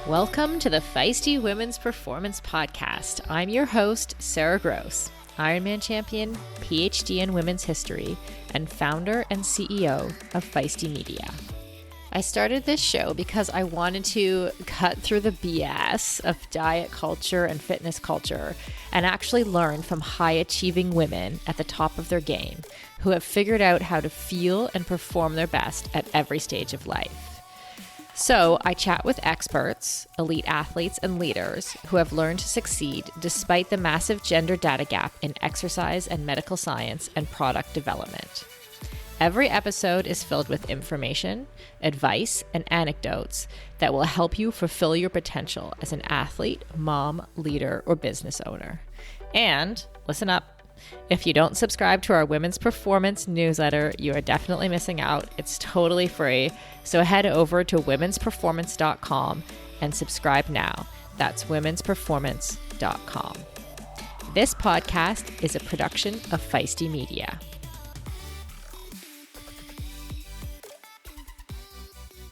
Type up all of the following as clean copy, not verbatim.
Welcome to the Feisty Women's Performance Podcast. I'm your host, Sarah Gross, Ironman champion, PhD in women's history, and founder and CEO of Feisty Media. I started this show because I wanted to cut through the BS of diet culture and fitness culture and actually learn from high-achieving women at the top of their game who have figured out how to feel and perform their best at every stage of life. So I chat with experts, elite athletes, and leaders who have learned to succeed despite the massive gender data gap in exercise and medical science and product development. Every episode is filled with information, advice, and anecdotes that will help you fulfill your potential as an athlete, mom, leader, or business owner. And listen up. If you don't subscribe to our Women's Performance newsletter, you are definitely missing out. It's totally free. So head over to womensperformance.com and subscribe now. That's womensperformance.com. This podcast is a production of Feisty Media.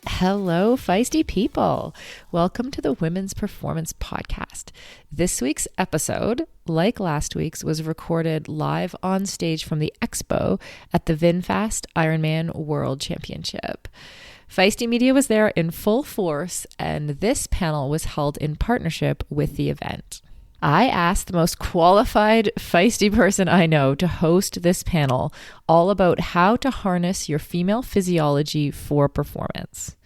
Hello, feisty people. Welcome to the Women's Performance Podcast. This week's episode, like last week's, was recorded live on stage from the expo at the Vinfast IRONMAN World Championship. Feisty Media was there in full force, and this panel was held in partnership with the event. I asked the most qualified feisty person I know to host this panel all about how to harness your female physiology for performance.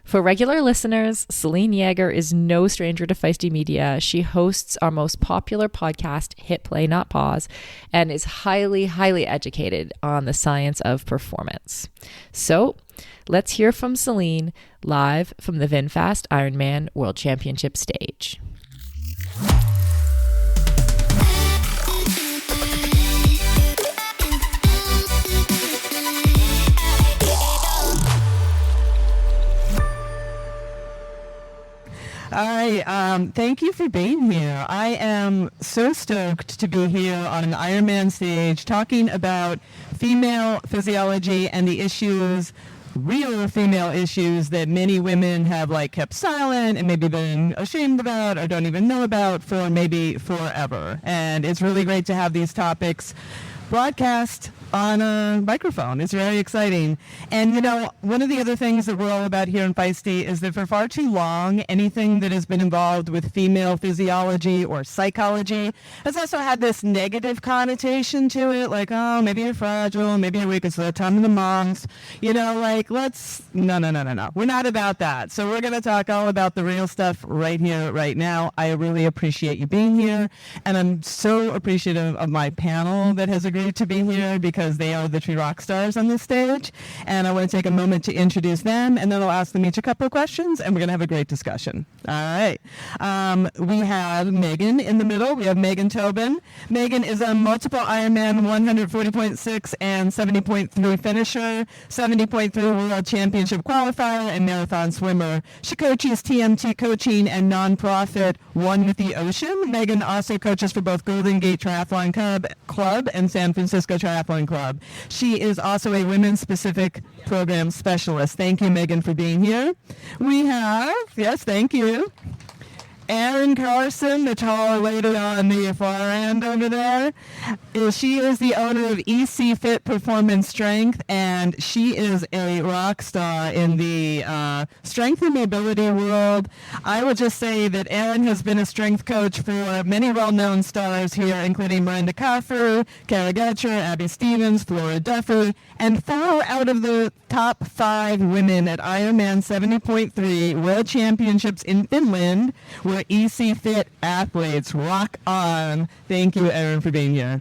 For regular listeners, Selene Yeager is no stranger to Feisty Media. She hosts our most popular podcast, Hit Play Not Pause, and is highly, highly educated on the science of performance. So let's hear from Selene live from the Vinfast IRONMAN World Championship stage. Thank you for being here. I am so stoked to be here on an Ironman stage talking about female physiology and the issues, real female issues that many women have kept silent and maybe been ashamed about or don't even know about for maybe forever. And it's really great to have these topics broadcast on a microphone. It's very exciting. And, one of the other things that we're all about here in Feisty is that for far too long, anything that has been involved with female physiology or psychology has also had this negative connotation to it, oh, maybe you're fragile, maybe you're weak, it's the time of the month. No. We're not about that. So we're going to talk all about the real stuff right here, right now. I really appreciate you being here. And I'm so appreciative of my panel that has agreed to be here because they are the true rock stars on this stage. And I want to take a moment to introduce them, and then I'll ask them each a couple of questions, and we're going to have a great discussion. All right. We have Megan in the middle. We have Megan Tobin. Megan is a multiple Ironman 140.6 and 70.3 finisher, 70.3 World Championship qualifier, and marathon swimmer. She coaches TMT coaching and nonprofit One with the Ocean. Megan also coaches for both Golden Gate Triathlon Club and San Francisco Triathlon Club. She is also a women's-specific program specialist. Thank you, Megan, for being here. We have, yes, thank you, Erin Carson, the tall lady on the far end over there. She is the owner of ECFIT Performance Strength, and she is a rock star in the strength and mobility world. I would just say that Erin has been a strength coach for many well-known stars here, including Miranda Coffer, Kara Gutcher, Abby Stevens, Flora Duffy, and 4 out of the top 5 women at Ironman 70.3 World Championships in Finland were ECFIT athletes. Rock on. Thank you, Erin, for being here.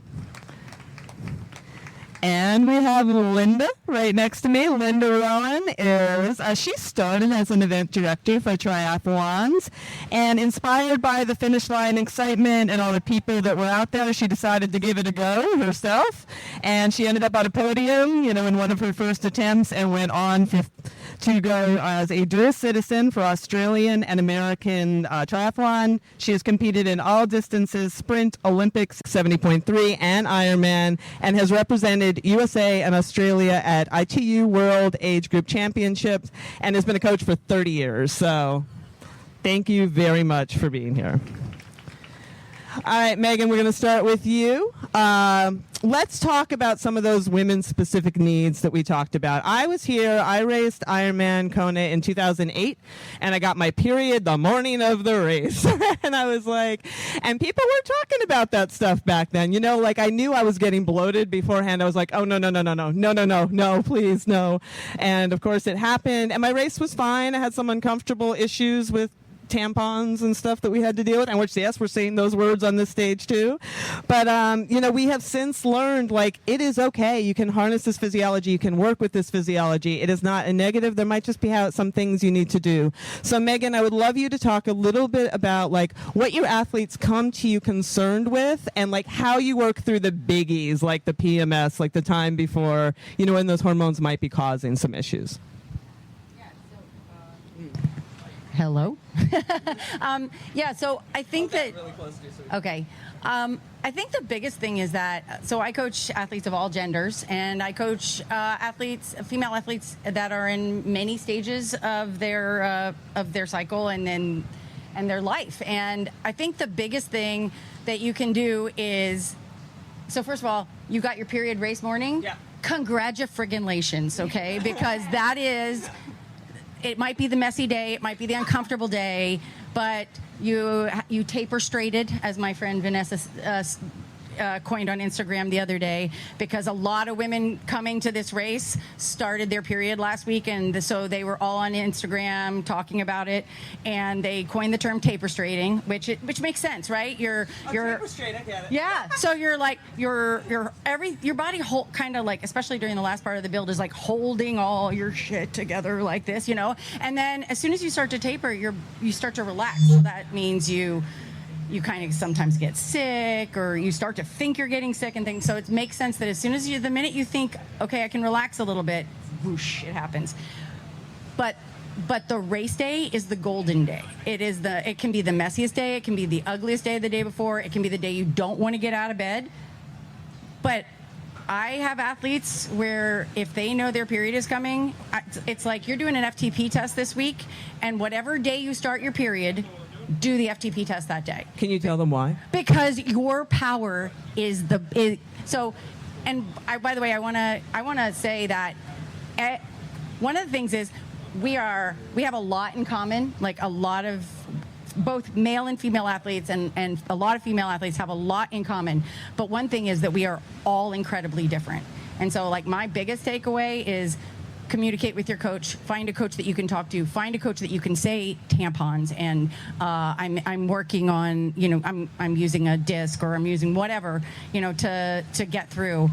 And we have Linda right next to me. Linda Rowan is, she started as an event director for triathlons, and inspired by the finish line excitement and all the people that were out there, she decided to give it a go herself, and she ended up on a podium, in one of her first attempts, and went on to go as a dual citizen for Australian and American triathlon. She has competed in all distances, sprint, Olympics, 70.3, and Ironman, and has represented USA and Australia at ITU World Age Group Championships, and has been a coach for 30 years. So Thank you very much for being here. All right, Megan, we're going to start with you. Let's talk about some of those women-specific needs that we talked about. I was here. I raced Ironman Kona in 2008, and I got my period the morning of the race. And I was like, and people were talking about that stuff back then. You know, like I knew I was getting bloated beforehand. I was like, oh, no, please, no. And, of course, it happened, and my race was fine. I had some uncomfortable issues with tampons and stuff that we had to deal with, and which, yes, we're saying those words on this stage too. But, you know, we have since learned, like, it is okay. You can harness this physiology. You can work with this physiology. It is not a negative. There might just be some things you need to do. So, Megan, I would love you to talk a little bit about, like, what your athletes come to you concerned with and, like, how you work through the biggies, like the PMS, like the time before, you know, when those hormones might be causing some issues. Hello. Yeah, so I think that. Really close to you, okay. I think the biggest thing is that, so I coach athletes of all genders, and I coach female athletes that are in many stages of their cycle and their life. And I think the biggest thing that you can do is, so first of all, you got your period race morning. Yeah. Congratulations, okay? Because that is. It might be the messy day, it might be the uncomfortable day, but you taper straighted, as my friend Vanessa coined on Instagram the other day, because a lot of women coming to this race started their period last week, and so they were all on Instagram talking about it, and they coined the term taper straighting, which makes sense, right? You're taper straight, I get it. Yeah, so you're like your body kind of like, especially during the last part of the build, is like holding all your shit together like this, you know. And then as soon as you start to taper, you start to relax. So that means you kind of sometimes get sick, or you start to think you're getting sick and things. So it makes sense that as soon as the minute you think, okay, I can relax a little bit, whoosh, it happens. But the race day is the golden day. It can be the messiest day. It can be the ugliest day the day before. It can be the day you don't want to get out of bed. But I have athletes where if they know their period is coming, it's like you're doing an FTP test this week, and whatever day you start your period, do the FTP test that day. Can you tell them why? Because your power is so. And by the way, I want to say that one of the things is we have a lot in common. Like a lot of both male and female athletes, and a lot of female athletes have a lot in common. But one thing is that we are all incredibly different. And so, like, my biggest takeaway is, communicate with your coach. Find a coach that you can talk to. Find a coach that you can say tampons, and I'm working on, you know, I'm using a disc, or I'm using whatever, you know, to get through.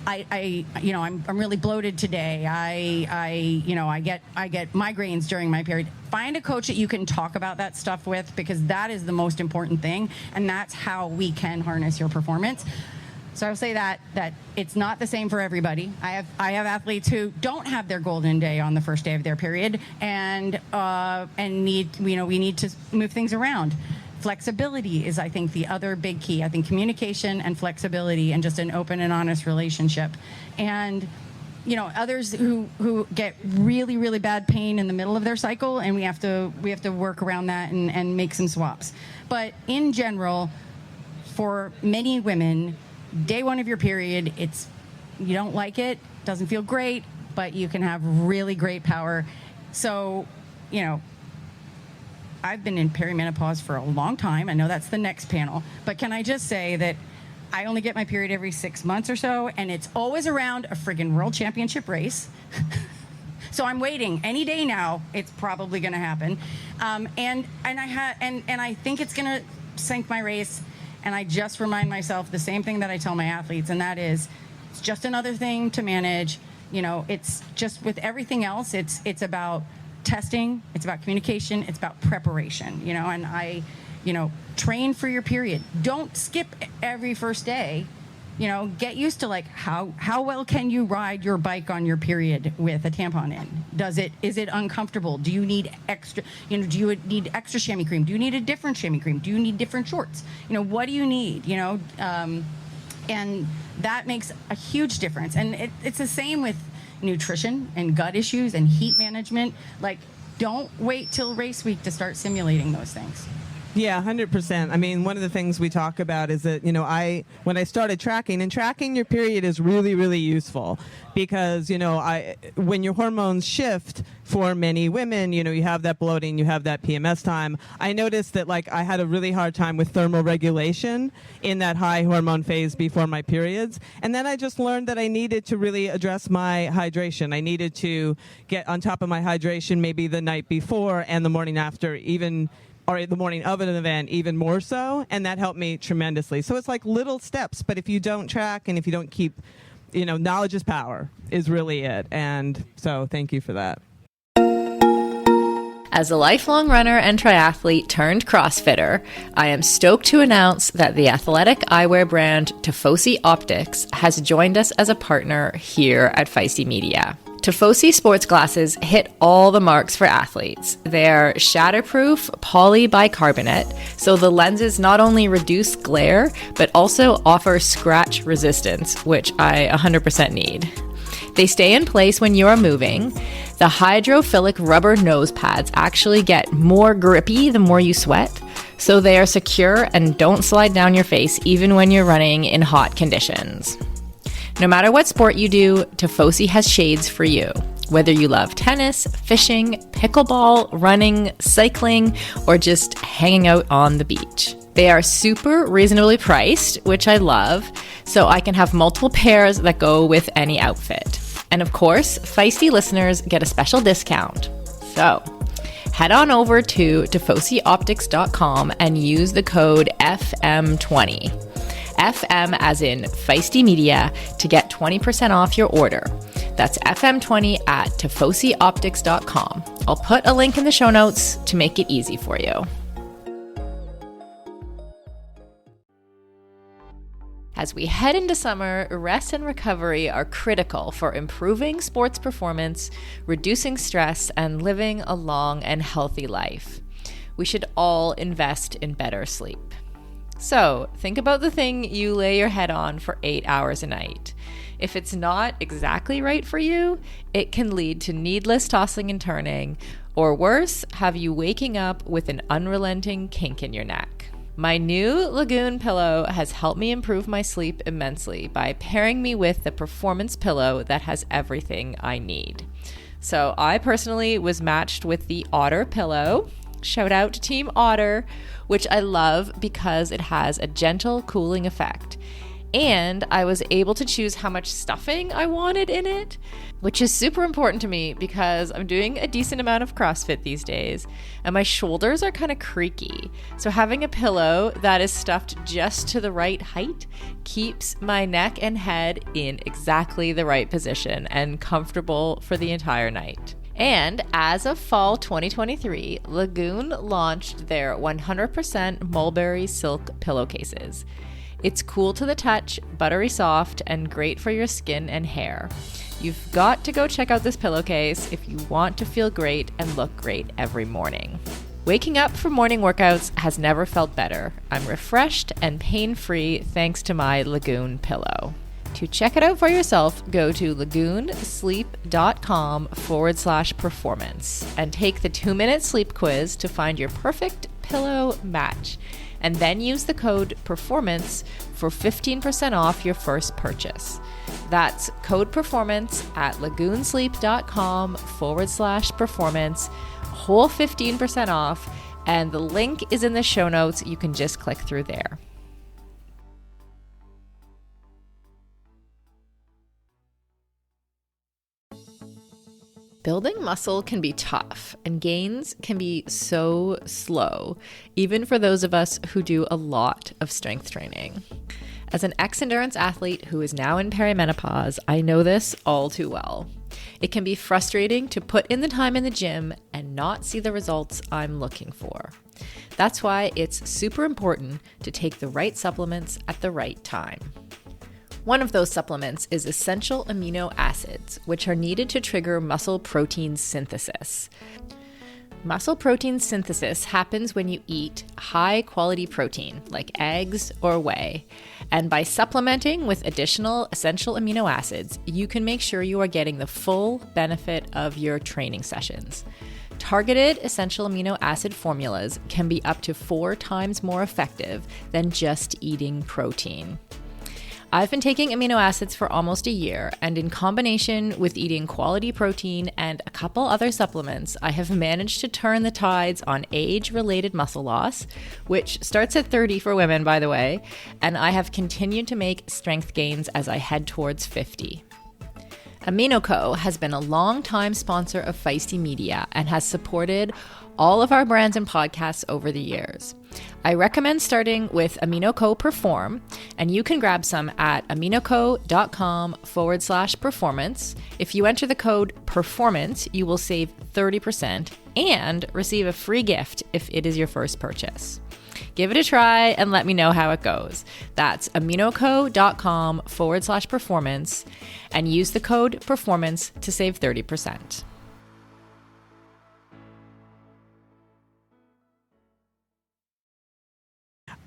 I'm really bloated today. I get migraines during my period. Find a coach that you can talk about that stuff with, because that is the most important thing, and that's how we can harness your performance. So I'll say that it's not the same for everybody. I have athletes who don't have their golden day on the first day of their period, and need, you know, we need to move things around. Flexibility is, I think, the other big key. I think communication and flexibility, and just an open and honest relationship. And, you know, others who get really, really bad pain in the middle of their cycle, and we have to work around that and make some swaps. But in general, for many women, day one of your period, you don't like it, doesn't feel great, but you can have really great power. So, you know, I've been in perimenopause for a long time. I know that's the next panel, but can I just say that I only get my period every 6 months or so, and it's always around a friggin' world championship race. So I'm waiting. Any day now, it's probably going to happen, and I think it's going to sink my race. And I just remind myself the same thing that I tell my athletes, and that is, it's just another thing to manage. You know, it's just with everything else, it's about testing, it's about communication, it's about preparation, you know, and train for your period. Don't skip every first day. You know, get used to, like, how well can you ride your bike on your period with a tampon in? Is it uncomfortable? Do you need extra, you know, do you need extra chamois cream? Do you need a different chamois cream? Do you need different shorts? You know, what do you need? You know, and that makes a huge difference. And it's the same with nutrition and gut issues and heat management. Like, don't wait till race week to start simulating those things. Yeah, 100%. I mean, one of the things we talk about is that, when I started tracking your period is really, really useful because, when your hormones shift for many women, you have that bloating, you have that PMS time. I noticed that, I had a really hard time with thermal regulation in that high hormone phase before my periods. And then I just learned that I needed to really address my hydration. I needed to get on top of my hydration maybe the night before and the morning after, or the morning of an event, even more so, and that helped me tremendously. So it's like little steps, but if you don't track and if you don't keep, knowledge is power is really it. And so thank you for that. As a lifelong runner and triathlete turned CrossFitter, I am stoked to announce that the athletic eyewear brand Tifosi Optics has joined us as a partner here at Feisty Media. Tifosi sports glasses hit all the marks for athletes. They're shatterproof polybicarbonate, so the lenses not only reduce glare, but also offer scratch resistance, which I 100% need. They stay in place when you are moving. The hydrophilic rubber nose pads actually get more grippy the more you sweat, so they are secure and don't slide down your face even when you're running in hot conditions. No matter what sport you do, Tifosi has shades for you. Whether you love tennis, fishing, pickleball, running, cycling, or just hanging out on the beach. They are super reasonably priced, which I love, so I can have multiple pairs that go with any outfit. And of course, Feisty listeners get a special discount. So head on over to tifosioptics.com and use the code FM20. FM as in Feisty Media to get 20% off your order. That's FM20 at tifosioptics.com. I'll put a link in the show notes to make it easy for you. As we head into summer, rest and recovery are critical for improving sports performance, reducing stress, and living a long and healthy life. We should all invest in better sleep. So, think about the thing you lay your head on for 8 hours a night. If it's not exactly right for you, it can lead to needless tossing and turning, or worse, have you waking up with an unrelenting kink in your neck. My new Lagoon pillow has helped me improve my sleep immensely by pairing me with the performance pillow that has everything I need. So I personally was matched with the Otter pillow. Shout out to Team Otter, which I love because it has a gentle cooling effect. And I was able to choose how much stuffing I wanted in it, which is super important to me because I'm doing a decent amount of CrossFit these days and my shoulders are kind of creaky. So having a pillow that is stuffed just to the right height keeps my neck and head in exactly the right position and comfortable for the entire night. And as of fall 2023, Lagoon launched their 100% mulberry silk pillowcases. It's cool to the touch, buttery soft, and great for your skin and hair. You've got to go check out this pillowcase if you want to feel great and look great every morning. Waking up for morning workouts has never felt better. I'm refreshed and pain-free thanks to my Lagoon pillow. To check it out for yourself, go to lagoonsleep.com/performance and take the 2-minute sleep quiz to find your perfect pillow match. And then use the code PERFORMANCE for 15% off your first purchase. That's code PERFORMANCE at lagoonsleep.com/performance, whole 15% off, and the link is in the show notes. You can just click through there. Building muscle can be tough and gains can be so slow, even for those of us who do a lot of strength training. As an ex-endurance athlete who is now in perimenopause, I know this all too well. It can be frustrating to put in the time in the gym and not see the results I'm looking for. That's why it's super important to take the right supplements at the right time. One of those supplements is essential amino acids, which are needed to trigger muscle protein synthesis. Muscle protein synthesis happens when you eat high-quality protein, like eggs or whey. And by supplementing with additional essential amino acids, you can make sure you are getting the full benefit of your training sessions. Targeted essential amino acid formulas can be up to 4 times more effective than just eating protein. I've been taking amino acids for almost a year, and in combination with eating quality protein and a couple other supplements, I have managed to turn the tides on age-related muscle loss, which starts at 30 for women, by the way, and I have continued to make strength gains as I head towards 50. AminoCo has been a long-time sponsor of Feisty Media and has supported all of our brands and podcasts over the years. I recommend starting with AminoCo Perform, and you can grab some at aminoco.com/performance. If you enter the code PERFORMANCE, you will save 30% and receive a free gift if it is your first purchase. Give it a try and let me know how it goes. That's aminoco.com/performance and use the code PERFORMANCE to save 30%.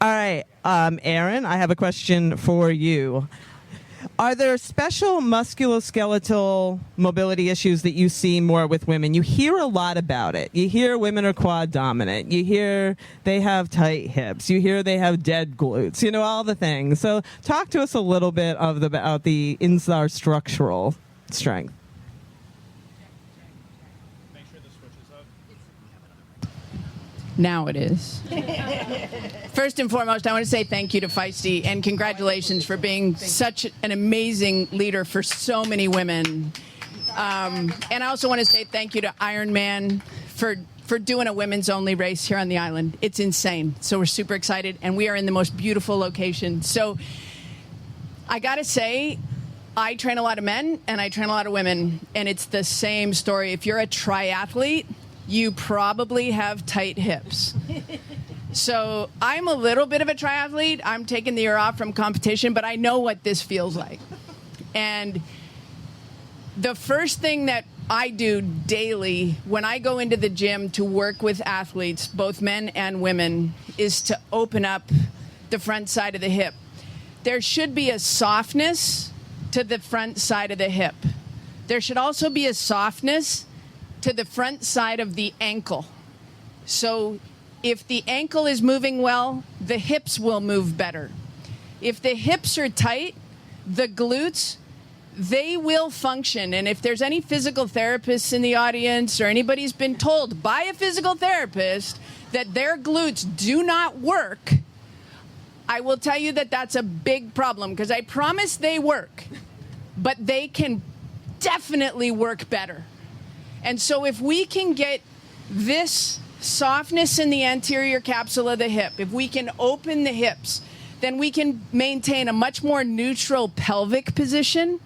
All right, Erin, I have a question for you. Are there special musculoskeletal mobility issues that you see more with women? You hear a lot about it. You hear women are quad dominant. You hear they have tight hips. You hear they have dead glutes. You know, all the things. So talk to us a little bit about the inside structural strength. Now it is. First and foremost, I want to say thank you to Feisty and congratulations for being such an amazing leader for so many women. And I also want to say thank you to Ironman for doing a women's only race here on the island. It's insane. So we're super excited, and we are in the most beautiful location. So I got to say, I train a lot of men and I train a lot of women, and it's the same story. If you're a triathlete, you probably have tight hips. So I'm a little bit of a triathlete. I'm taking the year off from competition, but I know what this feels like. And the first thing that I do daily when I go into the gym to work with athletes, both men and women, is to open up the front side of the hip. There should be a softness to the front side of the hip. There should also be a softness to the front side of the ankle. So if the ankle is moving well, the hips will move better. If the hips are tight, the glutes, they will function. And if there's any physical therapists in the audience or anybody's been told by a physical therapist that their glutes do not work, I will tell you that that's a big problem, because I promise they work, but they can definitely work better. And so if we can get this softness in the anterior capsule of the hip, if we can open the hips, then we can maintain a much more neutral pelvic position.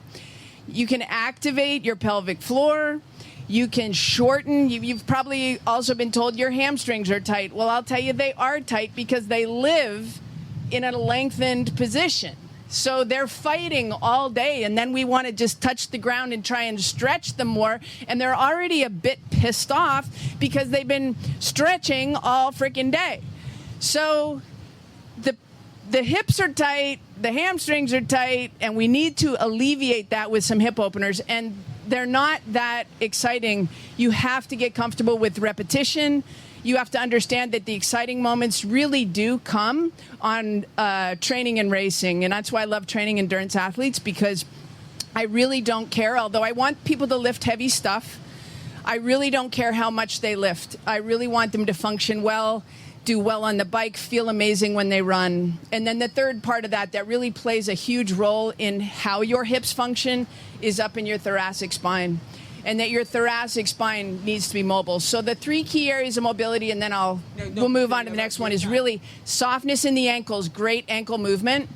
You can activate your pelvic floor. You can shorten. You've probably also been told your hamstrings are tight. Well, I'll tell you they are tight because they live in a lengthened position. So they're fighting all day, and then we want to just touch the ground and try and stretch them more, and they're already a bit pissed off because they've been stretching all freaking day. So the hips are tight, the hamstrings are tight, and we need to alleviate that with some hip openers, and they're not that exciting. You have to get comfortable with repetition. You have to understand that the exciting moments really do come on training and racing. And that's why I love training endurance athletes, because I really don't care. Although I want people to lift heavy stuff, I really don't care how much they lift. I really want them to function well, do well on the bike, feel amazing when they run. And then the third part of that really plays a huge role in how your hips function is up in your thoracic spine. And that your thoracic spine needs to be mobile. So the 3 key areas of mobility, and then we'll move on to the next one, is really softness in the ankles, great ankle movement,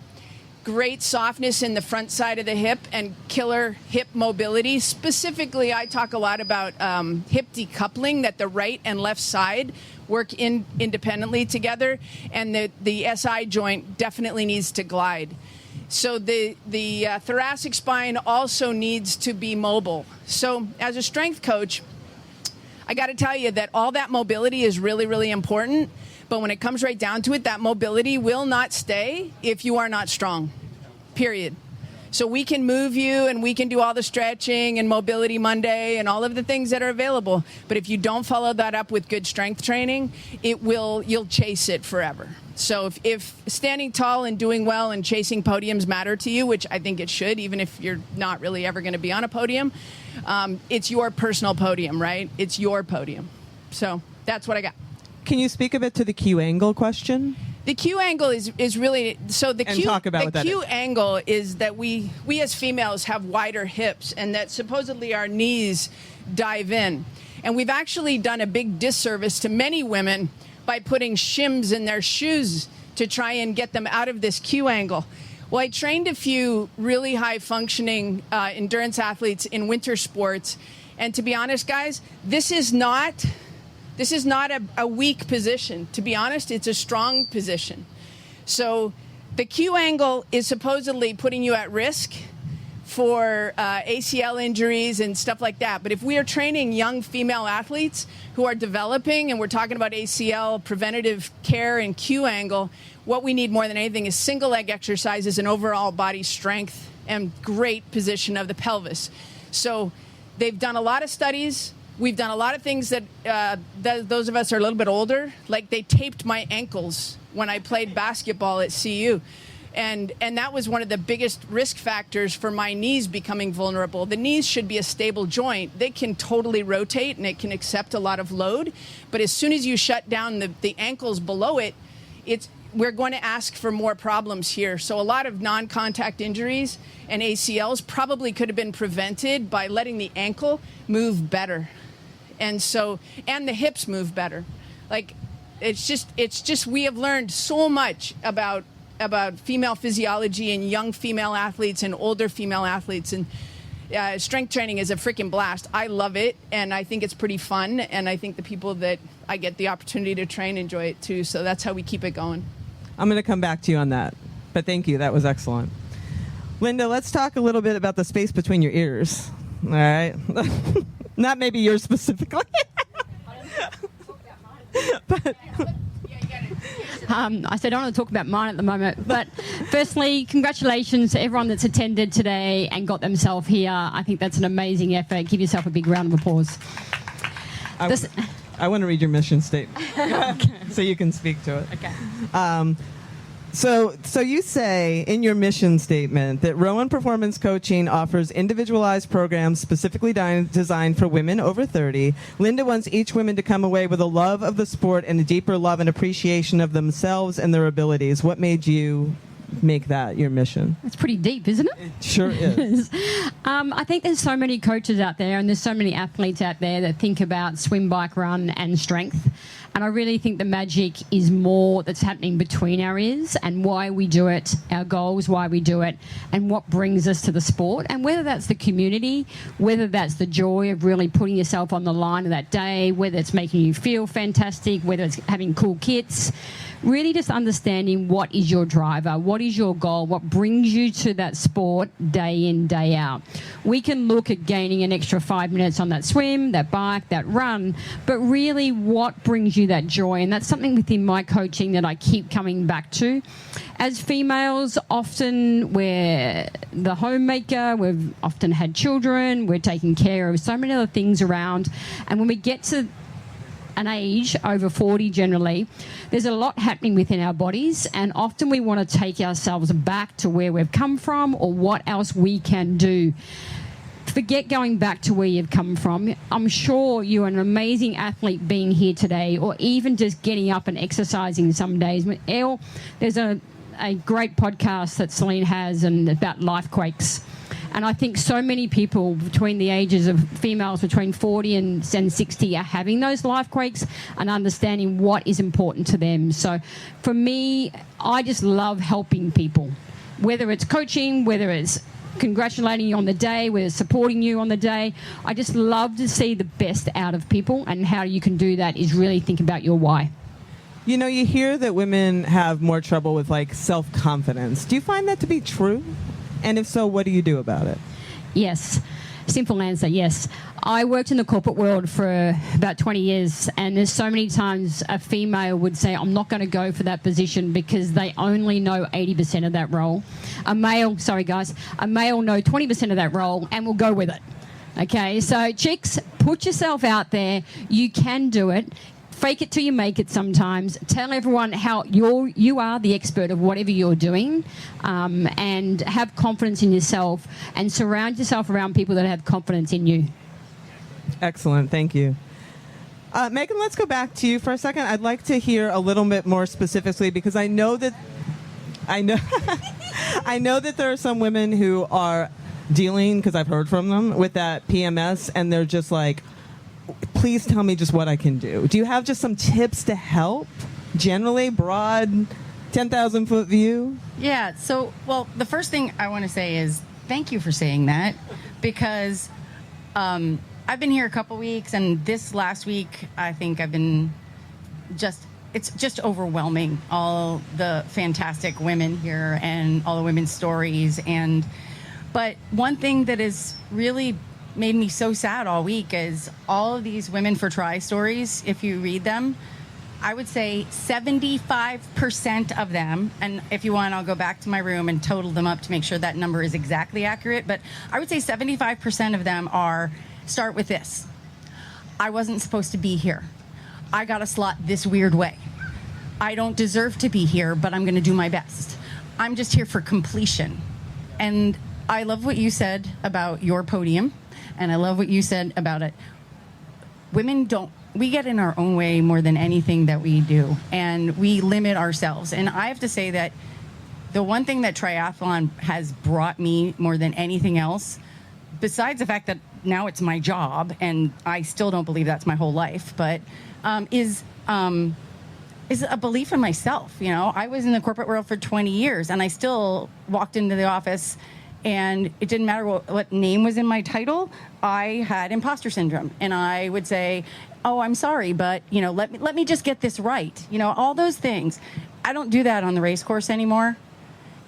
great softness in the front side of the hip, and killer hip mobility. Specifically, I talk a lot about hip decoupling, that the right and left side work independently together, and the SI joint definitely needs to glide. So the thoracic spine also needs to be mobile. So as a strength coach, I got to tell you that all that mobility is really, really important. But when it comes right down to it, that mobility will not stay if you are not strong, period. So we can move you and we can do all the stretching and Mobility Monday and all of the things that are available. But if you don't follow that up with good strength training, you'll chase it forever. So if standing tall and doing well and chasing podiums matter to you, which I think it should, even if you're not really ever going to be on a podium, it's your personal podium, right? It's your podium. So that's what I got. Can you speak a bit to the Q angle question? The Q angle is really, so the Q angle is that we as females have wider hips and that supposedly our knees dive in. And we've actually done a big disservice to many women by putting shims in their shoes to try and get them out of this Q angle. Well, I trained a few really high functioning endurance athletes in winter sports. And to be honest, guys, this is not a weak position. To be honest, it's a strong position. So the Q angle is supposedly putting you at risk for ACL injuries and stuff like that. But if we are training young female athletes who are developing, and we're talking about ACL, preventative care, and Q angle, what we need more than anything is single leg exercises and overall body strength and great position of the pelvis. So they've done a lot of studies. We've done a lot of things that those of us are a little bit older, like they taped my ankles when I played basketball at CU. And that was one of the biggest risk factors for my knees becoming vulnerable. The knees should be a stable joint. They can totally rotate and it can accept a lot of load. But as soon as you shut down the ankles below it, we're going to ask for more problems here. So a lot of non-contact injuries and ACLs probably could have been prevented by letting the ankle move better. And the hips move better. Like, it's just we have learned so much about female physiology and young female athletes and older female athletes. And strength training is a freaking blast. I love it, and I think it's pretty fun. And I think the people that I get the opportunity to train enjoy it too. So that's how we keep it going. I'm going to come back to you on that. But thank you. That was excellent. Linda, let's talk a little bit about the space between your ears. All right? Not maybe yours specifically. But I said I don't want to talk about mine at the moment. But firstly, congratulations to everyone that's attended today and got themselves here. I think that's an amazing effort. Give yourself a big round of applause. I want to read your mission statement so you can speak to it. Okay. So you say in your mission statement that Rowan Performance Coaching offers individualized programs specifically designed for women over 30. Linda wants each woman to come away with a love of the sport and a deeper love and appreciation of themselves and their abilities. What made you make that your mission? That's pretty deep, isn't it? It sure is. I think there's so many coaches out there and there's so many athletes out there that think about swim, bike, run and strength. And I really think the magic is more that's happening between our ears and why we do it, our goals, why we do it, and what brings us to the sport. And whether that's the community, whether that's the joy of really putting yourself on the line of that day, whether it's making you feel fantastic, whether it's having cool kits, really just understanding what is your driver, what is your goal, what brings you to that sport day in, day out. We can look at gaining an extra 5 minutes on that swim, that bike, that run, but really what brings you that joy? And that's something within my coaching that I keep coming back to. As females, often we're the homemaker, we've often had children, we're taking care of so many other things around. And when we get to an age over 40 generally, there's a lot happening within our bodies, and often we want to take ourselves back to where we've come from or what else we can do. Forget going back to where you've come from. I'm sure you're an amazing athlete being here today, or even just getting up and exercising some days. There's a great podcast that Selene has and about life quakes. And I think so many people between the ages of females between 40 and 60 are having those life quakes and understanding what is important to them. So for me, I just love helping people, whether it's coaching, whether it's congratulating you on the day, whether it's supporting you on the day. I just love to see the best out of people, and how you can do that is really think about your why. You know, you hear that women have more trouble with like self-confidence. Do you find that to be true? And if so, what do you do about it? Yes. Simple answer, yes. I worked in the corporate world for about 20 years, and there's so many times a female would say, I'm not going to go for that position because they only know 80% of that role. A male know 20% of that role and will go with it. Okay, so chicks, put yourself out there. You can do it. Fake it till you make it sometimes. Tell everyone how you are the expert of whatever you're doing, and have confidence in yourself and surround yourself around people that have confidence in you. Excellent. Thank you. Megan, let's go back to you for a second. I'd like to hear a little bit more specifically because I know that I know that there are some women who are dealing, because I've heard from them, with that PMS, and they're just like, please tell me just what I can do. Do you have just some tips to help? Generally, broad, 10,000 foot view? Yeah, so, well, the first thing I want to say is thank you for saying that, because I've been here a couple weeks, and this last week, I think I've been it's just overwhelming, all the fantastic women here and all the women's stories. But one thing that has really made me so sad all week is all of these Women for Try stories. If you read them, I would say 75% of them, and if you want, I'll go back to my room and total them up to make sure that number is exactly accurate, but I would say 75% of them start with this: I wasn't supposed to be here. I got a slot this weird way. I don't deserve to be here, but I'm going to do my best. I'm just here for completion. And I love what you said about your podium, and I love what you said about it. We get in our own way more than anything that we do, and we limit ourselves. And I have to say that the one thing that triathlon has brought me more than anything else, besides the fact that now it's my job, and I still don't believe that's my whole life, but is a belief in myself. You know, I was in the corporate world for 20 years, and I still walked into the office, and it didn't matter what name was in my title. I had imposter syndrome, and I would say, "Oh, I'm sorry, but let me just get this right." All those things. I don't do that on the race course anymore,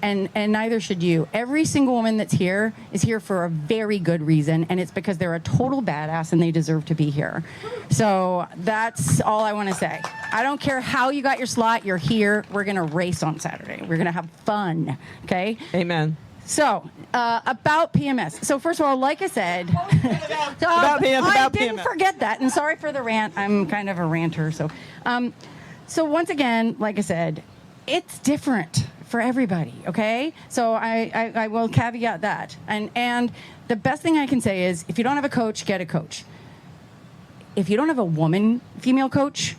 and neither should you. Every single woman that's here is here for a very good reason, and it's because they're a total badass and they deserve to be here. So that's all I want to say. I don't care how you got your slot. You're here. We're gonna race on Saturday. We're gonna have fun. Okay. Amen. So, about PMS. So, first of all, like I said, about PMS. I didn't forget that. And sorry for the rant. I'm kind of a ranter. So once again, like I said, it's different for everybody. Okay. So I will caveat that. And the best thing I can say is, if you don't have a coach, get a coach. If you don't have a female coach,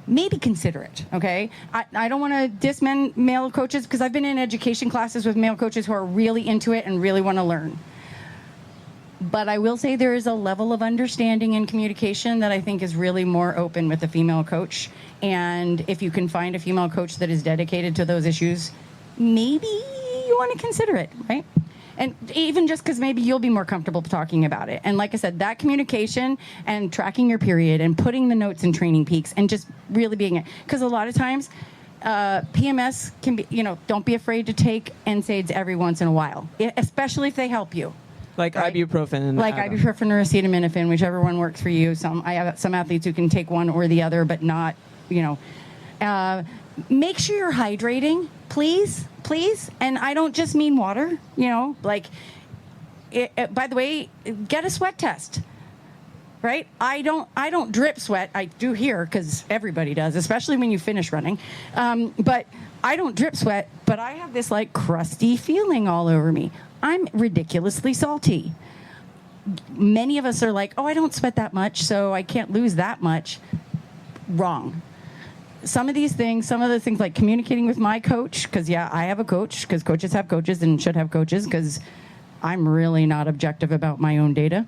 maybe consider it, okay? I don't want to diss male coaches, because I've been in education classes with male coaches who are really into it and really want to learn. But I will say there is a level of understanding and communication that I think is really more open with a female coach. And if you can find a female coach that is dedicated to those issues, maybe you want to consider it, right? And even just because maybe you'll be more comfortable talking about it. And like I said, that communication and tracking your period and putting the notes in Training Peaks and just really being it. Because a lot of times, PMS can be, don't be afraid to take NSAIDs every once in a while, especially if they help you. Like right? Ibuprofen. Like ibuprofen or acetaminophen, whichever one works for you. I have some athletes who can take one or the other, but not, make sure you're hydrating, please. And I don't just mean water, by the way, get a sweat test, right? I don't drip sweat. I do here because everybody does, especially when you finish running. But I don't drip sweat, but I have this crusty feeling all over me. I'm ridiculously salty. Many of us are like, oh, I don't sweat that much, so I can't lose that much. Wrong. Some of the things like communicating with my coach, because I have a coach, because coaches have coaches and should have coaches, because I'm really not objective about my own data.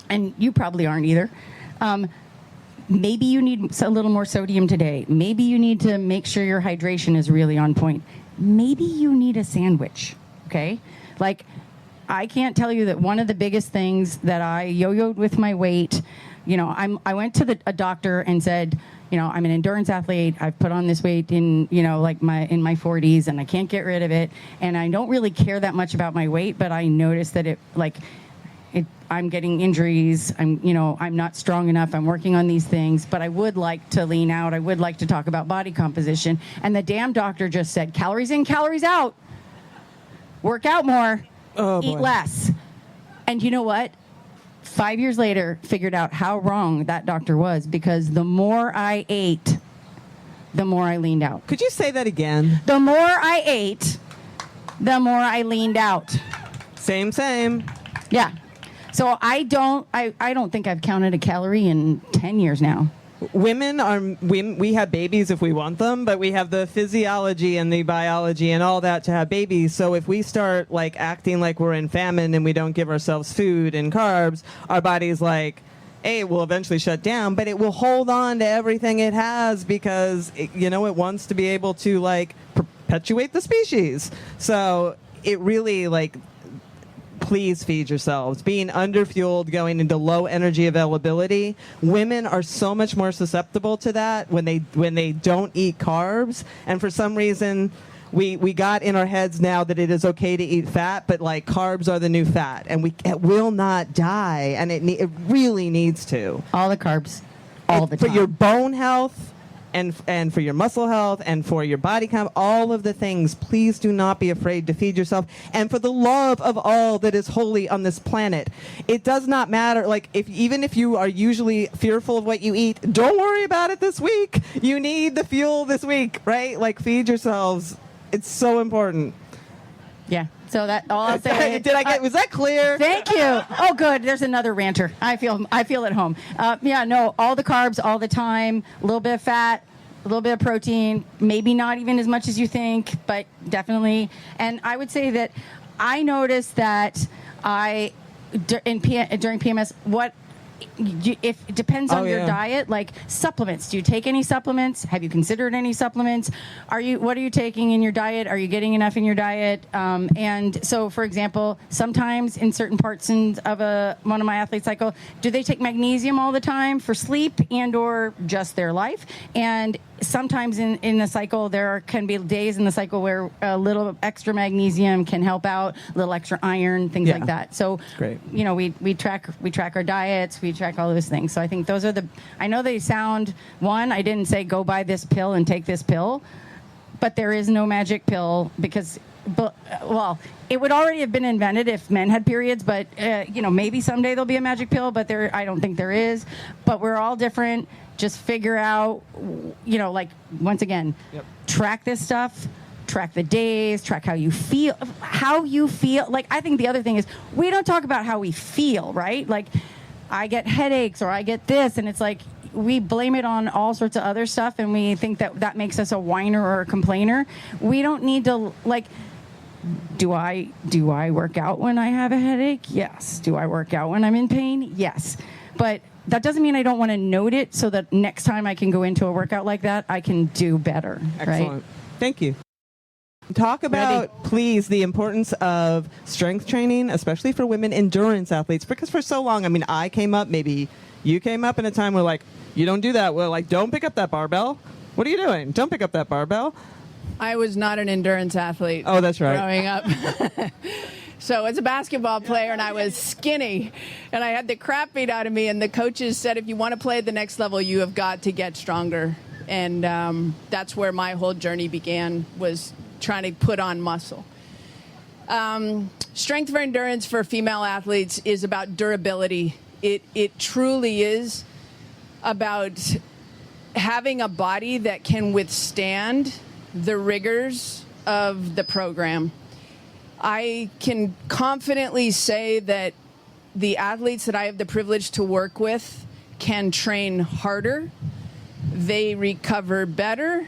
And you probably aren't either. Maybe you need a little more sodium today. Maybe you need to make sure your hydration is really on point. Maybe you need a sandwich, okay? I can't tell you that one of the biggest things that I yo-yoed with my weight, I went to a doctor and said, I'm an endurance athlete. I've put on this weight in my 40s, and I can't get rid of it. And I don't really care that much about my weight, but I noticed that I'm getting injuries. I'm not strong enough. I'm working on these things, but I would like to lean out. I would like to talk about body composition. And the damn doctor just said, calories in, calories out. Work out more, eat less. And you know what? 5 years later, figured out how wrong that doctor was, because the more I ate, the more I leaned out. Could you say that again? The more I ate, the more I leaned out. Same. Yeah. So I don't think I've counted a calorie in 10 years now. We have babies if we want them, but we have the physiology and the biology and all that to have babies. So if we start like acting like we're in famine and we don't give ourselves food and carbs, our body's like, it will eventually shut down, but it will hold on to everything it has because it wants to be able to like perpetuate the species. So it really please feed yourselves. Being underfueled, going into low energy availability, women are so much more susceptible to that when they don't eat carbs. And for some reason, we got in our heads now that it is okay to eat fat, but carbs are the new fat, and it will not die, and it really needs to. All the carbs, all the time. For your bone health. And for your muscle health and for your body count, all of the things, please do not be afraid to feed yourself. And for the love of all that is holy on this planet, it does not matter. Even if you are usually fearful of what you eat, don't worry about it this week. You need the fuel this week, right? Feed yourselves. It's so important. Yeah. So that all I'll say. Was that clear? Thank you. Oh, good. There's another ranter. I feel at home. All the carbs all the time. A little bit of fat, a little bit of protein. Maybe not even as much as you think, but definitely. And I would say that I noticed that during PMS, if it depends on your diet, supplements. Do you take any supplements? Have you considered any supplements? What are you taking in your diet? Are you getting enough in your diet? And so, for example, sometimes in certain parts of one of my athletes' cycle, do they take magnesium all the time for sleep and or just their life? And sometimes in the cycle, there can be days in the cycle where a little extra magnesium can help out, a little extra iron, things like that. So, great. We track our diets, we track all those things. So I think those are I know they sound, I didn't say go buy this pill and take this pill, but there is no magic pill because, it would already have been invented if men had periods, but, maybe someday there'll be a magic pill, but I don't think there is. But we're all different. Just figure out, once again, track this stuff, track the days, track how you feel. I think the other thing is we don't talk about how we feel, right? I get headaches or I get this, and it's we blame it on all sorts of other stuff, and we think that makes us a whiner or a complainer. We don't need to, do I work out when I have a headache? Yes. Do I work out when I'm in pain? Yes. But that doesn't mean I don't want to note it so that next time I can go into a workout like that, I can do better. Excellent. Right? Thank you. Talk about, please, the importance of strength training, especially for women endurance athletes, because for so long, I came up, maybe you came up in a time where you don't do that. We're don't pick up that barbell. What are you doing? Don't pick up that barbell. I was not an endurance athlete. Oh, that's right. Growing up. So as a basketball player, and I was skinny, and I had the crap beat out of me, and the coaches said, if you want to play at the next level, you have got to get stronger. And that's where my whole journey began, was trying to put on muscle. Strength for endurance for female athletes is about durability. It truly is about having a body that can withstand the rigors of the program. I can confidently say that the athletes that I have the privilege to work with can train harder. They recover better.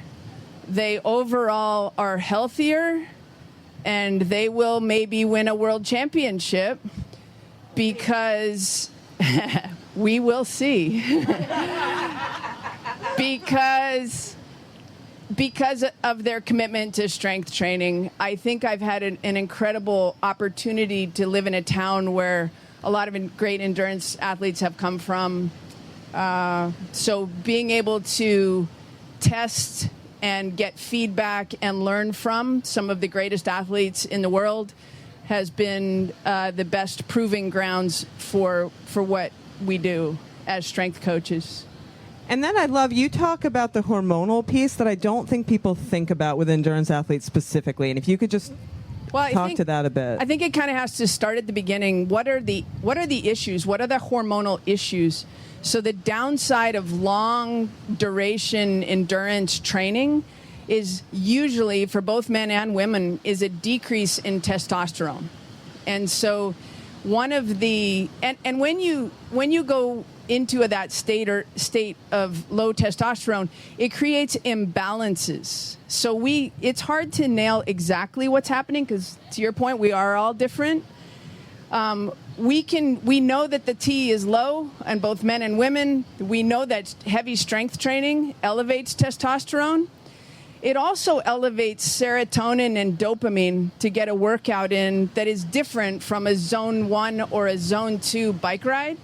They overall are healthier, and they will maybe win a world championship because we will see. Because of their commitment to strength training. I think I've had an incredible opportunity to live in a town where a lot of great endurance athletes have come from. So being able to test and get feedback and learn from some of the greatest athletes in the world has been the best proving grounds for what we do as strength coaches. And then I love, you talk about the hormonal piece that I don't think people think about with endurance athletes specifically. And if you could just talk to that a bit. I think it kind of has to start at the beginning. What are the issues? What are the hormonal issues? So the downside of long duration endurance training is usually, for both men and women, is a decrease in testosterone. And so one of the and when you go into that state of low testosterone, it creates imbalances. So it's hard to nail exactly what's happening, because to your point, we are all different. We know that the T is low in both men and women. We know that heavy strength training elevates testosterone. It also elevates serotonin and dopamine to get a workout in that is different from a zone 1 or a zone 2 bike ride.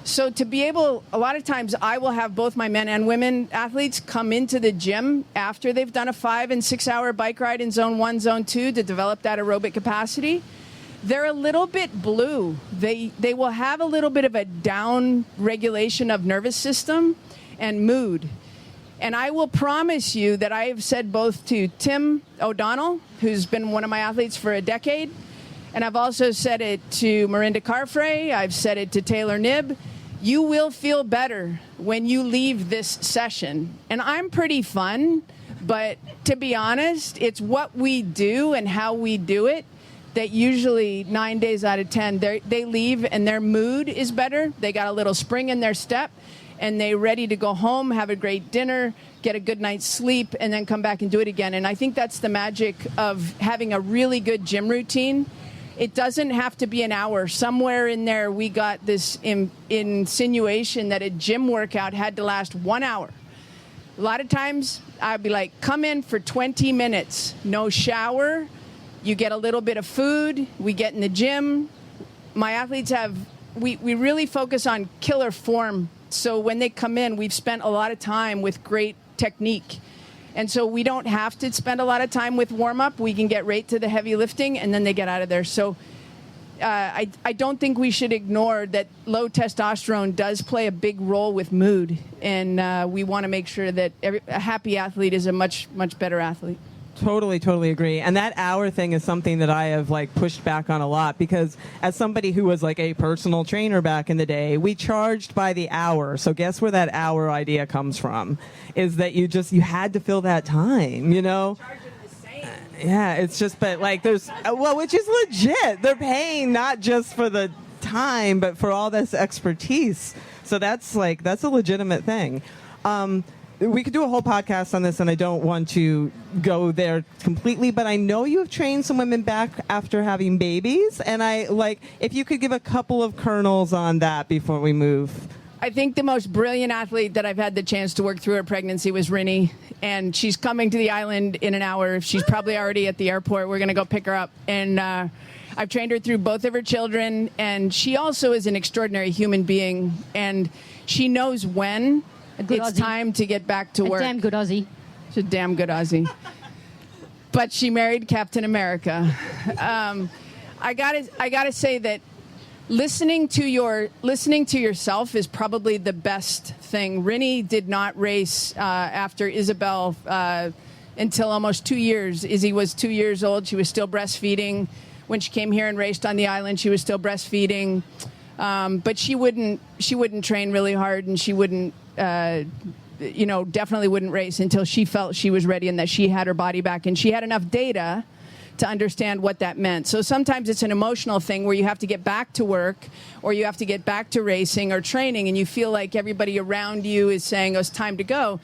So to be able, a lot of times I will have both my men and women athletes come into the gym after they've done a 5 and 6 hour bike ride in zone 1, zone 2 to develop that aerobic capacity. They're a little bit blue. They will have a little bit of a down regulation of nervous system and mood. And I will promise you that I have said both to Tim O'Donnell, who's been one of my athletes for a decade, and I've also said it to Mirinda Carfrae, I've said it to Taylor Knibb. You will feel better when you leave this session. And I'm pretty fun, but to be honest, it's what we do and how we do it that usually 9 days out of 10, they leave and their mood is better. They got a little spring in their step, and they're ready to go home, have a great dinner, get a good night's sleep, and then come back and do it again. And I think that's the magic of having a really good gym routine. It doesn't have to be an hour. Somewhere in there, we got this insinuation that a gym workout had to last 1 hour. A lot of times, I'd be like, come in for 20 minutes, no shower. You get a little bit of food. We get in the gym. My athletes we really focus on killer form. So when they come in, we've spent a lot of time with great technique. And so we don't have to spend a lot of time with warm-up. We can get right to the heavy lifting, and then they get out of there. So I don't think we should ignore that low testosterone does play a big role with mood. And we want to make sure that a happy athlete is a much, much better athlete. Totally agree. And that hour thing is something that I have pushed back on a lot, because as somebody who was a personal trainer back in the day, we charged by the hour. So guess where that hour idea comes from, is that you had to fill that time, Yeah, it's just, but there's, which is legit. They're paying not just for the time, but for all this expertise. So that's a legitimate thing. We could do a whole podcast on this, and I don't want to go there completely, but I know you have trained some women back after having babies, and if you could give a couple of kernels on that before we move. I think the most brilliant athlete that I've had the chance to work through her pregnancy was Rinny, and she's coming to the island in an hour. She's probably already at the airport. We're going to go pick her up, and I've trained her through both of her children, and she also is an extraordinary human being, and she knows when it's time to get back to work. A damn good Aussie. She's a damn good Aussie. But she married Captain America. I gotta say that listening to yourself is probably the best thing. Rinny did not race after Isabel until almost 2 years. Izzy was 2 years old. She was still breastfeeding. When she came here and raced on the island, she was still breastfeeding. But she wouldn't train really hard, and she wouldn't. Definitely wouldn't race until she felt she was ready and that she had her body back and she had enough data to understand what that meant. So sometimes it's an emotional thing where you have to get back to work, or you have to get back to racing or training, and you feel like everybody around you is saying, oh, it's time to go.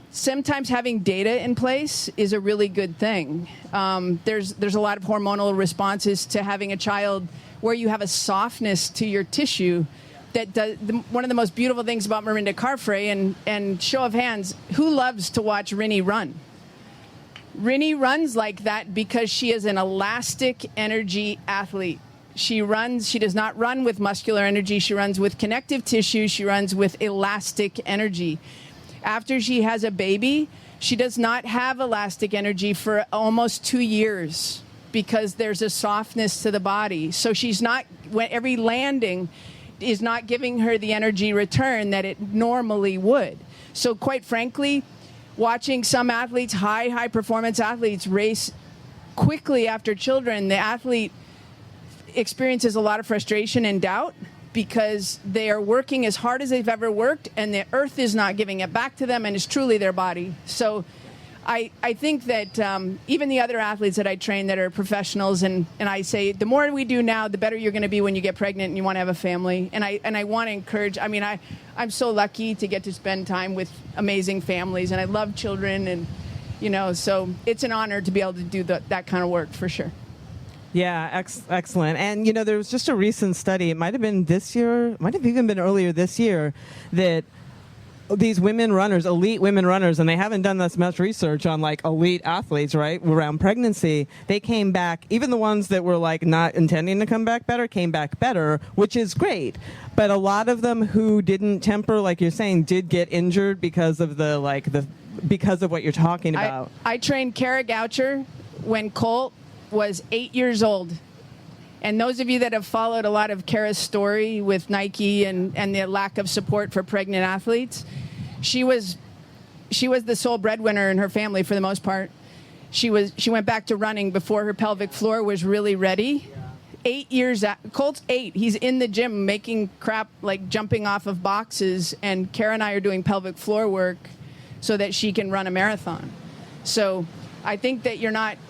Sometimes having data in place is a really good thing. There's a lot of hormonal responses to having a child where you have a softness to your tissue. One of the most beautiful things about Mirinda Carfrae, and show of hands, who loves to watch Rinny run? Rinny runs like that because she is an elastic energy athlete. She does not run with muscular energy. She runs with connective tissue. She runs with elastic energy. After she has a baby, she does not have elastic energy for almost 2 years because there's a softness to the body. So she's not, when every landing is not giving her the energy return that it normally would. So quite frankly, watching some athletes, high performance athletes, race quickly after children, the athlete experiences a lot of frustration and doubt because they are working as hard as they've ever worked and the earth is not giving it back to them and it's truly their body. So I think that even the other athletes that I train that are professionals, and I say, the more we do now, the better you're going to be when you get pregnant and you want to have a family. And I want to encourage, I mean, I'm so lucky to get to spend time with amazing families, and I love children, and, you know, so it's an honor to be able to do that kind of work for sure. Yeah, excellent. And, you know, there was just a recent study, it might have been this year, might have even been earlier this year, that these women runners, elite women runners, and they haven't done this much research on like elite athletes, right, around pregnancy, they came back, even the ones that were like not intending to come back better, came back better, which is great. But a lot of them who didn't temper, like you're saying, did get injured because of because of what you're talking about. I trained Kara Goucher when Colt was 8 years old. And those of you that have followed a lot of Kara's story with Nike and the lack of support for pregnant athletes, she was the sole breadwinner in her family for the most part. She went back to running before her pelvic floor was really ready. 8 years Colt's 8. He's in the gym making crap like jumping off of boxes, and Kara and I are doing pelvic floor work so that she can run a marathon. So I think that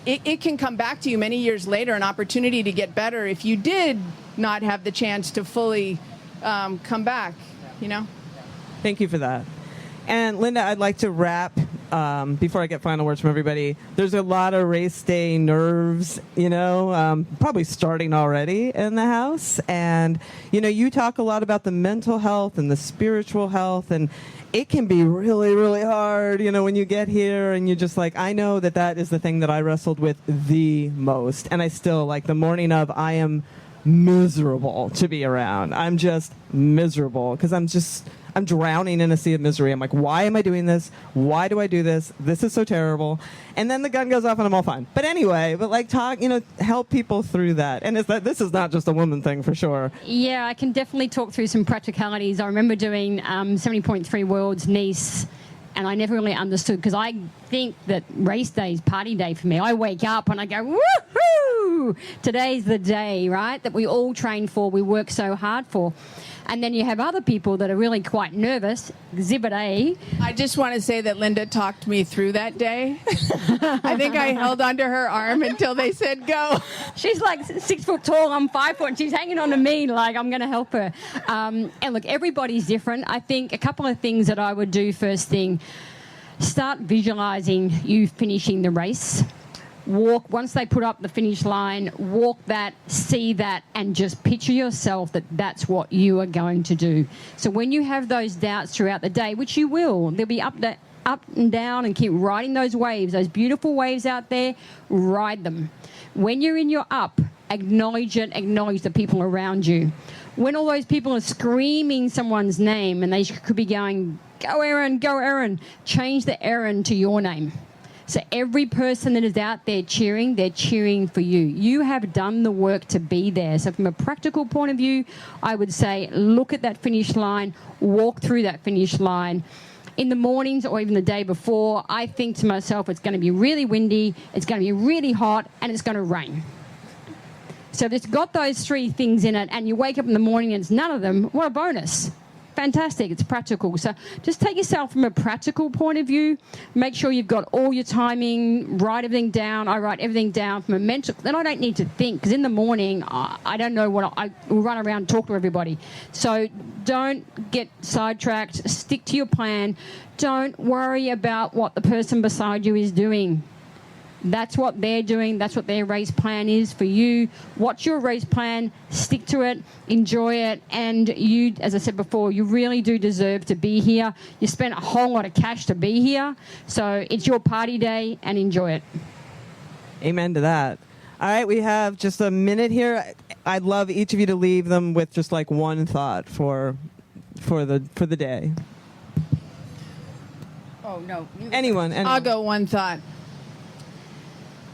it can come back to you many years later, an opportunity to get better if you did not have the chance to fully come back, you know? Thank you for that. And Linda, I'd like to wrap, before I get final words from everybody, there's a lot of race day nerves, you know, probably starting already in the house. And, you know, you talk a lot about the mental health and the spiritual health, and it can be really, really hard, you know, when you get here and you're just like, I know that is the thing that I wrestled with the most. And I still, like, the morning of, I am miserable to be around. I'm just miserable because I'm drowning in a sea of misery. I'm like, why am I doing this? Why do I do this? This is so terrible. And then the gun goes off and I'm all fine. But anyway, like talk, you know, help people through that. And this is not just a woman thing for sure. Yeah, I can definitely talk through some practicalities. I remember doing 70.3 Worlds Nice, and I never really understood, because I think that race day is party day for me. I wake up and I go, woohoo! Today's the day, right, that we all train for, we work so hard for. And then you have other people that are really quite nervous, Exhibit A. I just want to say that Linda talked me through that day. I think I held onto her arm until they said go. She's like 6 foot tall, I'm 5 foot, and she's hanging on to me like I'm going to help her. And look, everybody's different. I think a couple of things that I would do first thing, start visualizing you finishing the race. Walk, once they put up the finish line, walk that, see that, and just picture yourself that that's what you are going to do. So when you have those doubts throughout the day, which you will, there'll be up and down, and keep riding those waves, those beautiful waves out there, ride them. When you're in your up, acknowledge it, acknowledge the people around you. When all those people are screaming someone's name and they could be going, go Erin, change the Erin to your name. So every person that is out there cheering, they're cheering for you. You have done the work to be there. So from a practical point of view, I would say look at that finish line, walk through that finish line. In the mornings or even the day before, I think to myself, it's going to be really windy, it's going to be really hot, and it's going to rain. So if it's got those three things in it and you wake up in the morning and it's none of them, what a bonus. Fantastic, it's practical. So just take yourself from a practical point of view, make sure you've got all your timing, write everything down. I write everything down from a mental, then I don't need to think, because in the morning I don't know what I will run around and talk to everybody. So don't get sidetracked, stick to your plan, don't worry about what the person beside you is doing. That's what they're doing. That's what their race plan is for you. Watch your race plan, stick to it, enjoy it, and you, as I said before, you really do deserve to be here. You spent a whole lot of cash to be here, so it's your party day, and enjoy it. Amen to that. All right, we have just a minute here. I'd love each of you to leave them with just like one thought for the day. Oh Anyone. I'll go one thought.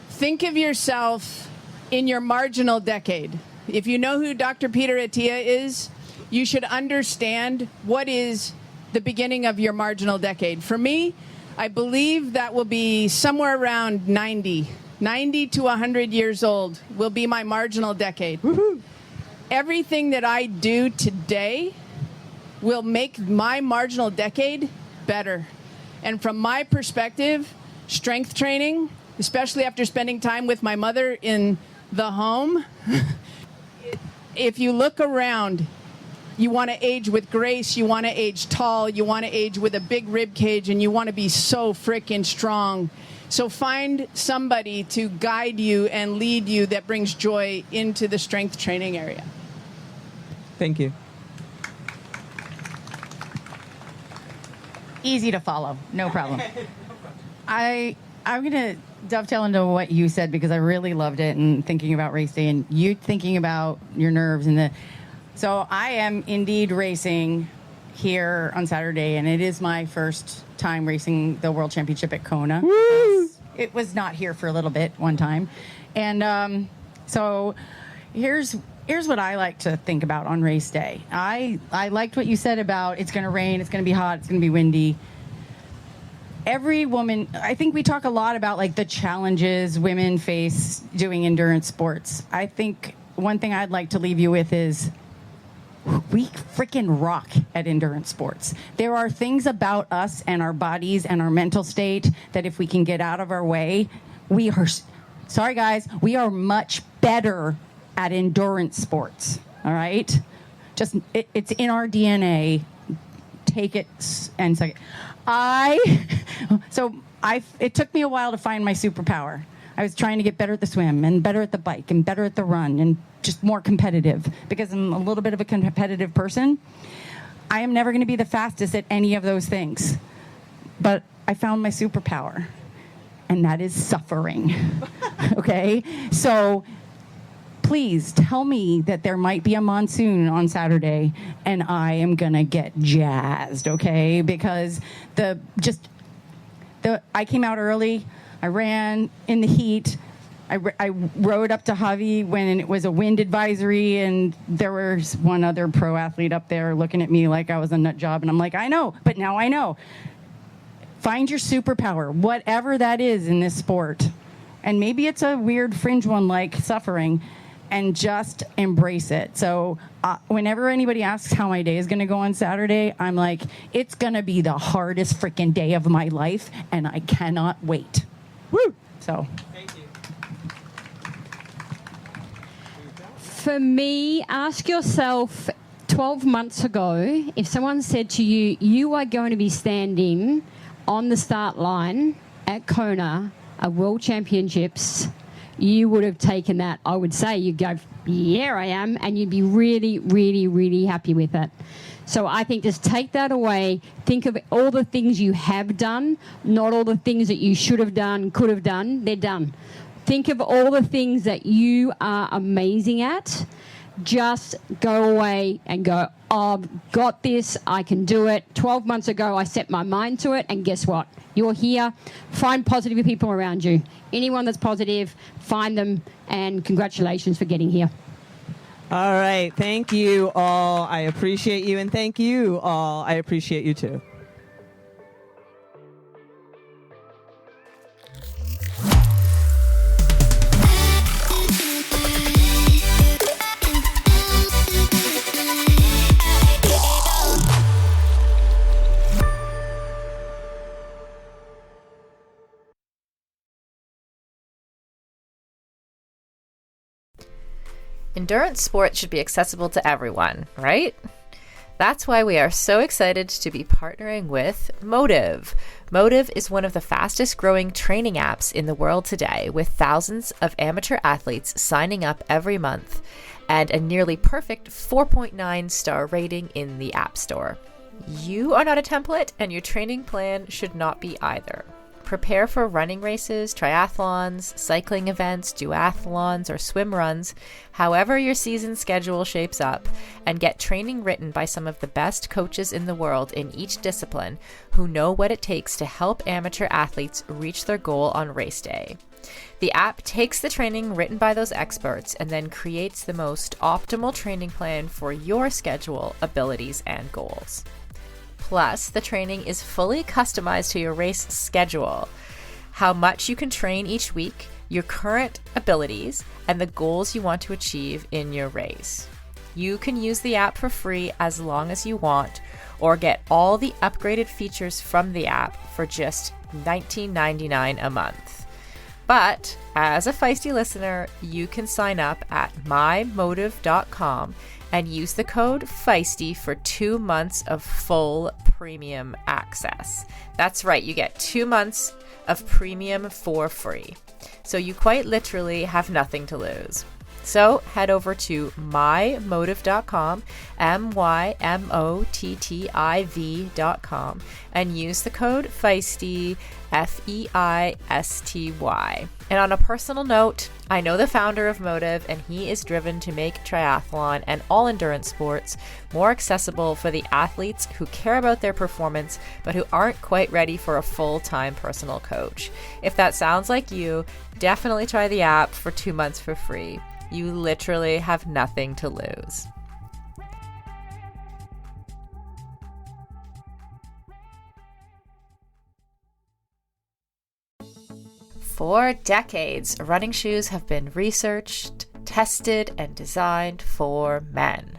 Think of yourself in your marginal decade. If you know who Dr. Peter Attia is, you should understand what is the beginning of your marginal decade. For me, I believe that will be somewhere around 90 to 100 years old will be my marginal decade. Woo-hoo. Everything that I do today will make my marginal decade better. And from my perspective, strength training, especially after spending time with my mother in the home, if you look around, you want to age with grace, you want to age tall, you want to age with a big rib cage, and you want to be so freaking strong. So find somebody to guide you and lead you that brings joy into the strength training area. Thank you. Easy to follow, no problem. I'm going to dovetail into what you said because I really loved it and thinking about race day and you thinking about your nerves and so I am indeed racing here on Saturday, and it is my first time racing the World Championship at Kona. Woo! It was not here for a little bit one time. And so here's what I like to think about on race day. I liked what you said about it's going to rain, it's going to be hot, it's going to be windy. Every woman, I think we talk a lot about like the challenges women face doing endurance sports. I think one thing I'd like to leave you with is we freaking rock at endurance sports. There are things about us and our bodies and our mental state that if we can get out of our way, we are, sorry guys, we are much better at endurance sports, all right? Just, it's in our DNA. Take it and suck it. It took me a while to find my superpower. I was trying to get better at the swim and better at the bike and better at the run and just more competitive because I'm a little bit of a competitive person. I am never going to be the fastest at any of those things. But I found my superpower, and that is suffering. Okay? So please tell me that there might be a monsoon on Saturday, and I am going to get jazzed, okay? Because I came out early. I ran in the heat. I rode up to Javi when it was a wind advisory, and there was one other pro athlete up there looking at me like I was a nut job. And I'm like, I know, but now I know. Find your superpower, whatever that is in this sport. And maybe it's a weird fringe one like suffering, and just embrace it. So whenever anybody asks how my day is going to go on Saturday, I'm like, it's going to be the hardest freaking day of my life, and I cannot wait. Woo! So. Thank you. For me, ask yourself 12 months ago, if someone said to you, you are going to be standing on the start line at Kona, at World Championships, you would have taken that. I would say you'd go, yeah, I am, and you'd be really, really, really happy with it. So I think just take that away. Think of all the things you have done, not all the things that you should have done, could have done. They're done. Think of all the things that you are amazing at. Just go away and go, oh, I've got this, I can do it. 12 months ago, I set my mind to it, and guess what? You're here. Find positive people around you. Anyone that's positive, find them, and congratulations for getting here. All right. Thank you all. I appreciate you, and thank you all. I appreciate you too. Endurance sports should be accessible to everyone, right? That's why we are so excited to be partnering with Motive. Motive is one of the fastest growing training apps in the world today, with thousands of amateur athletes signing up every month and a nearly perfect 4.9 star rating in the App Store. You are not a template, and your training plan should not be either. Prepare for running races, triathlons, cycling events, duathlons, or swim runs, however your season schedule shapes up, and get training written by some of the best coaches in the world in each discipline who know what it takes to help amateur athletes reach their goal on race day. The app takes the training written by those experts and then creates the most optimal training plan for your schedule, abilities, and goals. Plus, the training is fully customized to your race schedule, how much you can train each week, your current abilities, and the goals you want to achieve in your race. You can use the app for free as long as you want, or get all the upgraded features from the app for just $19.99 a month. But as a Feisty listener, you can sign up at mymotive.com and use the code Feisty for 2 months of full premium access. That's right, you get 2 months of premium for free. So you quite literally have nothing to lose. So head over to mymotive.com, mymotiv.com, and use the code Feisty, Feisty. And on a personal note, I know the founder of Motive, and he is driven to make triathlon and all endurance sports more accessible for the athletes who care about their performance, but who aren't quite ready for a full-time personal coach. If that sounds like you, definitely try the app for 2 months for free. You literally have nothing to lose. For decades, running shoes have been researched, tested, and designed for men.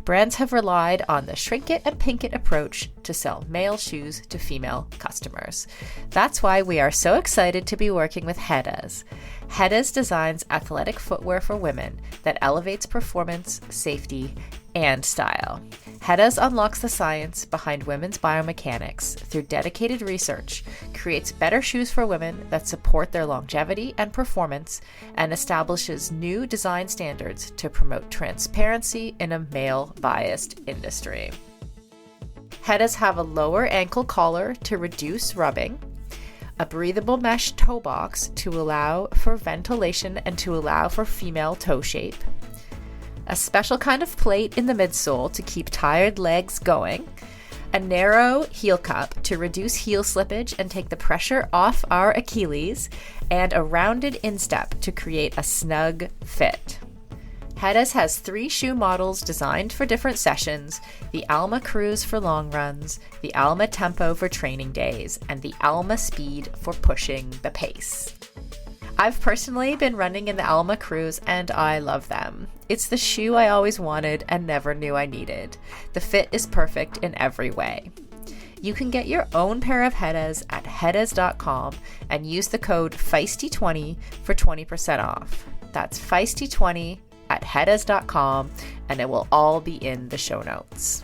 Brands have relied on the shrink it and pink it approach to sell male shoes to female customers. That's why we are so excited to be working with Hedas. Hedas designs athletic footwear for women that elevates performance, safety, and style. Hedas unlocks the science behind women's biomechanics through dedicated research, creates better shoes for women that support their longevity and performance, and establishes new design standards to promote transparency in a male-biased industry. Hedas have a lower ankle collar to reduce rubbing, a breathable mesh toe box to allow for ventilation and to allow for female toe shape, a special kind of plate in the midsole to keep tired legs going, a narrow heel cup to reduce heel slippage and take the pressure off our Achilles, and a rounded instep to create a snug fit. Hedas has 3 shoe models designed for different sessions: the Alma Cruise for long runs, the Alma Tempo for training days, and the Alma Speed for pushing the pace. I've personally been running in the Alma Cruise and I love them. It's the shoe I always wanted and never knew I needed. The fit is perfect in every way. You can get your own pair of Hedas at hedas.com and use the code Feisty20 for 20% off. That's Feisty20 at hedas.com, and it will all be in the show notes.